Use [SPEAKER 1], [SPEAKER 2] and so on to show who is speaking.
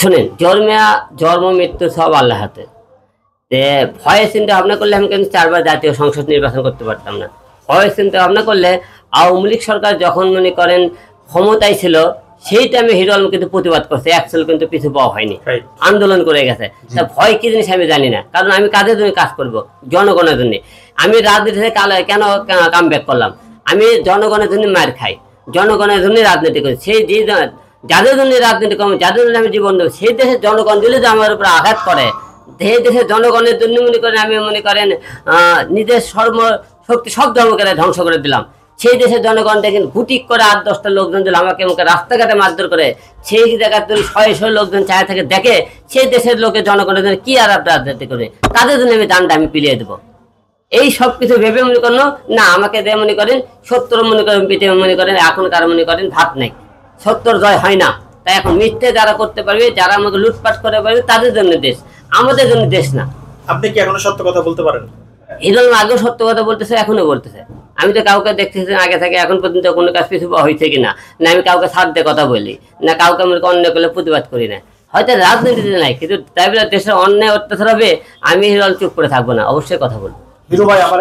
[SPEAKER 1] শুনেন, জন্ম মৃত্যু সব আল্লাহ হাতে। ভয়ে চিন্তা ভাবনা করলে আমি কিন্তু 4বার জাতীয় সংসদ নির্বাচন করতে পারতাম না। ভয়ে চিন্তা ভাবনা করলে আওয়ামী লীগ সরকার যখন মনে করেন ক্ষমতায় ছিল, সেই টাইমে হিরো আলম কিন্তু প্রতিবাদ করছে, অ্যাকচুয়াল কিন্তু পিছু পাওয়া হয়নি, আন্দোলন করে গেছে। তা ভয় কি জিনিস আমি জানি না, কারণ আমি কাদের জন্য কাজ করব? জনগণের জন্য। আমি রাজনীতি থেকে কেন কাম ব্যাক করলাম? আমি জনগণের জন্য মার খাই, জনগণের জন্য রাজনীতি করি। সেই যে যাদের জন্য রাজনীতি করবো, যাদের জন্য আমি জীবন দেবো, সেই দেশের জনগণ দিলে যে আমার উপর আঘাত করে, সেই দেশের জনগণের জন্য মনে করেন আমি মনে করেন নিজের শক্তি সব ধর্মকে ধ্বংস করে দিলাম। সেই দেশের জনগণ দেখেন গুটি করে 8-10টা লোকজন যদি আমাকে রাস্তাঘাটে মারধর করে, সেই জায়গায় যদি 100 লোকজন চায় থেকে দেখে, সেই দেশের লোকের জনগণের জন্য কি আর রাজনীতি করে, তাদের জন্য আমি দানটা আমি পিলিয়ে দেবো। এই সব কিছু ভেবে মনে করেন না আমাকে দিয়ে মনে করেন 70 মনে করেন পিঠে মনে করেন এখনকার মনে করেন ভাত নেই, 70 জয় হয় না। তাই এখন মিথ্যে যারা করতে পারবে, যারা আমাকে লুটপাট করে পারবে, তাদের জন্য দেশ, আমাদের জন্য দেশ না।
[SPEAKER 2] আপনি কি এখনো সত্য কথা বলতে পারেন?
[SPEAKER 1] হিরো আগেও সত্য কথা বলতেছে, এখনো বলতেছে। আমি তো কাউকে দেখতেছি আগে থেকে এখন পর্যন্ত কোনো কাজ পিছু হয়েছে কিনা, না আমি কাউকে সাথ দিয়ে কথা বলি না, কাউকে আমি অন্য করলে প্রতিবাদ করি না। হয়তো রাজনীতিতে নাই, কিন্তু তাই বলে দেশের অন্যায় অত্যাচার হবে আমি হিরো চুপ করে থাকবো না, অবশ্যই কথা বলবো।
[SPEAKER 2] হিরো ভাই, আমার